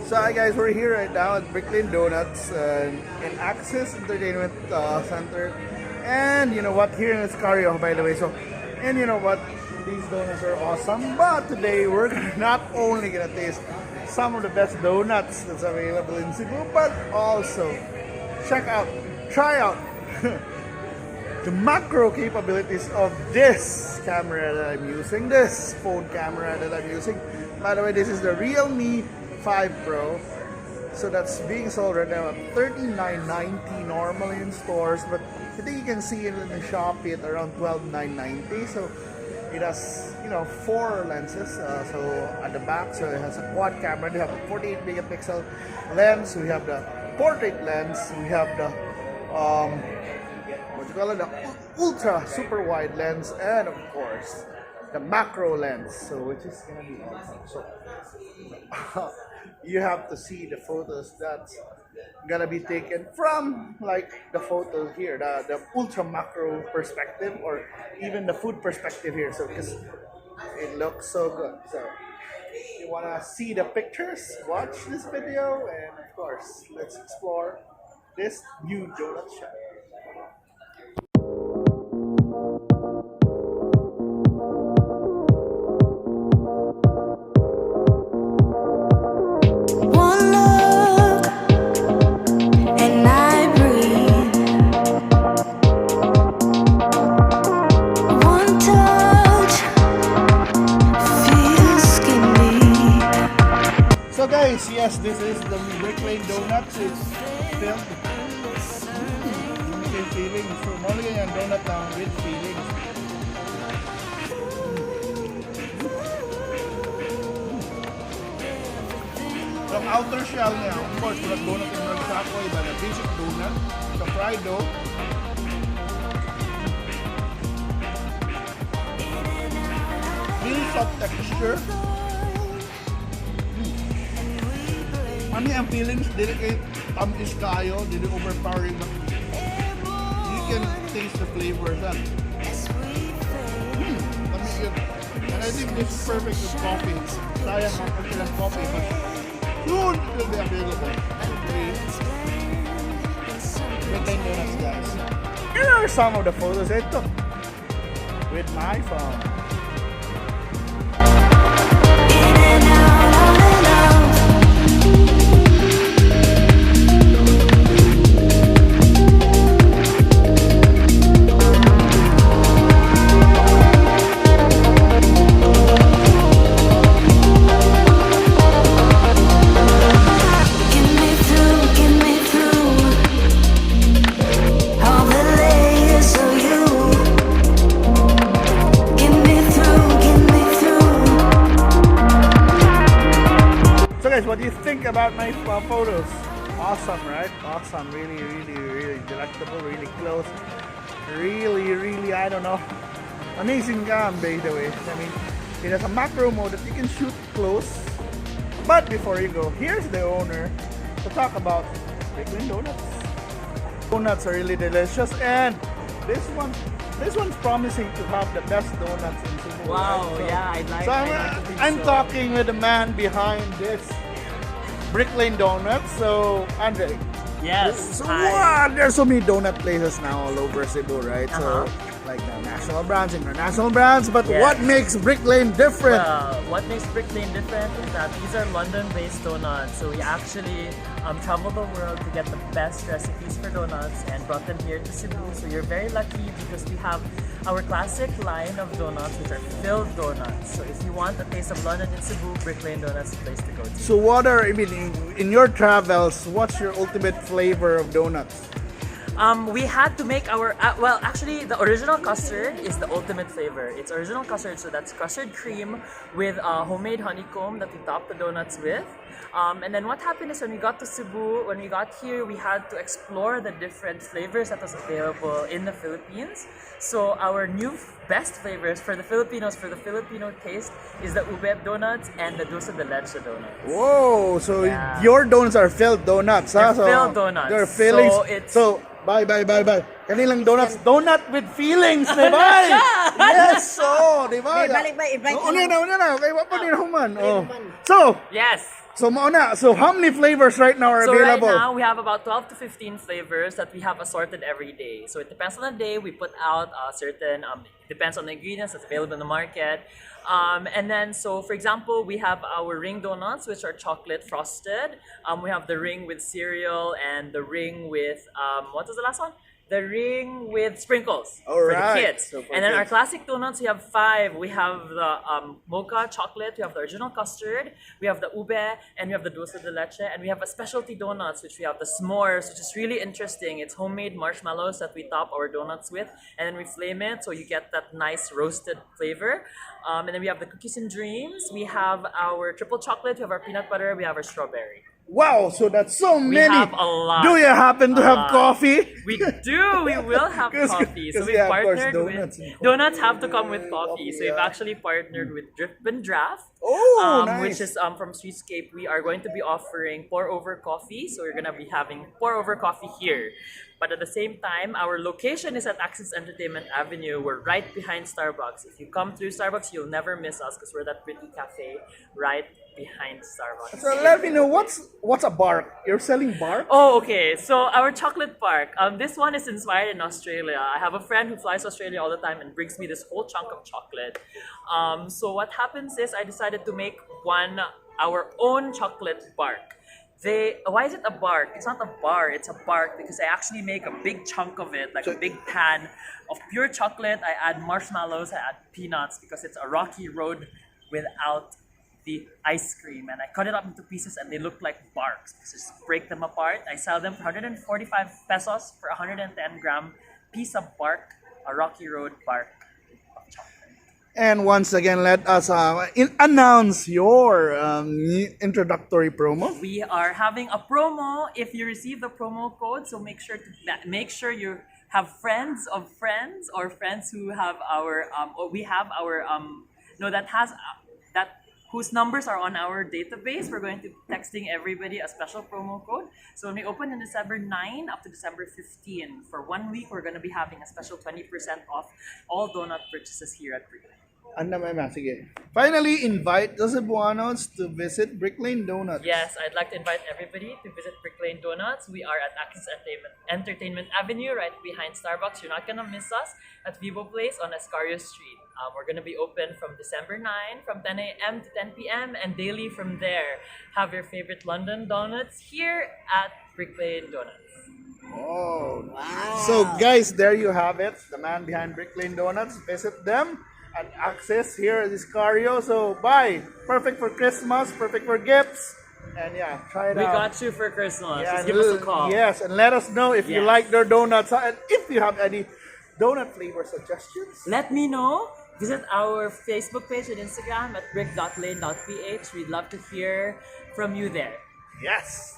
So hi guys, we're here right now at Lane Doughnuts in Access Entertainment Center. And you know what, here in Escario by the way. So, and you know what, these donuts are awesome. But today we're not only gonna taste some of the best donuts that's available in Cebu, but also try out the macro capabilities of this camera that I'm using, this phone camera that I'm using. By the way, this is the Realme 5 Pro. So that's being sold right now at $39.90 normally in stores, but I think you can see it in the Shopee at around $12,990. So it has, you know, 4 lenses. So at the back, so it has a quad camera. We have the 48 megapixel lens. We have the portrait lens. We have the what you call it, the ultra super wide lens, and of course the macro lens. So which is gonna be awesome. So you have to see the photos that's gonna be taken from like the photos here, the ultra macro perspective, or even the food perspective here. So because it looks so good. So if you wanna see the pictures, watch this video, and of course let's explore this new donut shop. So guys, yes, this is the Lane Doughnuts. It's filled with feelings. So normally yung donut na with feelings. From outer shell niya, of course, the donut is not chocolate, but a basic donut, the fried dough. Really soft texture. Ano ang feelings, dili kay tamis kayo, dili overpowering, but you can taste the flavors. Tamis yun. And I think this is perfect with coffee. Sayang ang pagkilang coffee, but soon it will be available. Lane Doughnuts, guys. Here are some of the photos I took with my phone. What do you think about my photos? Awesome, right? Awesome. Really, really, really delectable, really close. Really, I don't know. Amazing cam, by the way. I mean, it has a macro mode that you can shoot close. But before you go, here's the owner to talk about Lane Doughnuts. Donuts are really delicious, and this one's promising to have the best donuts in Cebu. Wow, right? So, yeah, I'd like. So I'm talking with the man behind this Lane Doughnuts. So Andre. Yes. So wow, there's so many donut places now all over Cebu, right? So like the national brands, international brands. But Yes. what makes Lane different? Well, what makes Lane different is that these are London-based donuts. So we actually travel the world to get the best recipes for donuts and brought them here to Cebu. So you're very lucky because we have our classic line of donuts, which are filled donuts. So if you want a taste of London in Cebu, Lane Doughnuts is the place to go to. So what are, I mean, in your travels, what's your ultimate flavor of donuts? We had to make our, well, actually, the original custard is the ultimate flavor. It's original custard, so that's custard cream with homemade honeycomb that we top the donuts with. And then what happened is when we got to Cebu, when we got here, we had to explore the different flavors that was available in the Philippines. So our new best flavors for the Filipinos, for the Filipino taste, is the ube donuts and the dulce de leche donuts. Whoa, so Yeah. your donuts are filled donuts, They're huh? So filled donuts. They're fillings. So it's- So, bye. Kanilang donuts, donut with feelings, di ba? Yes, so, di ba? Balik ba, invite Una na. Okay, wapa din naman. Oh. So, Yes! So Mona, so how many flavors right now are So available? right now we have about 12 to 15 flavors that we have assorted every day. So it depends on the day. We put out certain, depends on the ingredients that's available in the market. And then, so for example, we have our ring donuts, which are chocolate frosted. We have the ring with cereal and the ring with, what was the last one? The ring with sprinkles for the Alright. kids. So for And then our kids. classic donuts, we have 5. We have the mocha chocolate, we have the original custard, we have the ube, and we have the dulce de leche, and we have a specialty donuts, which we have the s'mores, which is really interesting. It's homemade marshmallows that we top our donuts with, and then we flame it so you get that nice roasted flavor. And then we have the cookies and dreams. We have our triple chocolate, we have our peanut butter, we have our strawberry. Wow, so that's so We many. have a lot. Do you happen to A have lot. coffee? We do. We will have 'Cause- coffee. So 'cause we yeah, of course, partnered donuts with and coffee. donuts have to come with coffee. So we've yeah. actually partnered with Drip and Draft, Oh, nice. which is from Streetscape. We are going to be offering pour over coffee. So we're gonna be having pour over coffee here. But at the same time, our location is at Access Entertainment Avenue. We're right behind Starbucks. If you come through Starbucks, you'll never miss us because we're that pretty cafe right behind Starbucks. So let me know what's a bark? You're selling bark? Oh, okay. So our chocolate park. This one is inspired in Australia. I have a friend who flies to Australia all the time and brings me this whole chunk of chocolate. So what happens is I decided to make our own chocolate bark. Why is it a bark? It's not a bar, it's a bark because I actually make a big chunk of it, like a big pan of pure chocolate. I add marshmallows, I add peanuts because it's a rocky road without the ice cream, and I cut it up into pieces and they look like barks. Just break them apart. I sell them for 145 pesos for a 110-gram piece of bark, a Rocky Road bark of chocolate. And once again, let us announce your introductory promo. We are having a promo if you receive the promo code, so make sure you have friends of friends or friends who have our whose numbers are on our database. We're going to be texting everybody a special promo code. So when we open on December 9 up to December 15, for 1 week, we're going to be having a special 20% off all donut purchases here at Brick. Ano may sige. Finally, invite the Cebuanos to visit Brick Lane Doughnuts. Yes, I'd like to invite everybody to visit Brick Lane Doughnuts. We are at Access Entertainment Avenue, right behind Starbucks. You're not gonna miss us at Vivo Place on Escario Street. We're gonna be open from December 9, from 10 a.m. to 10 p.m. and daily from there. Have your favorite London donuts here at Brick Lane Doughnuts. Oh, wow. So guys, there you have it. The man behind Brick Lane Doughnuts. Visit them at Access here at Iscario. So buy. Perfect for Christmas, perfect for gifts. And yeah, try it We out. got you for Christmas. Yeah, Just give us a call. Yes, and let us know if you Yes. like their donuts and if you have any donut flavor suggestions. Let me know. Visit our Facebook page and Instagram at brick.lane.ph. We'd love to hear from you there. Yes.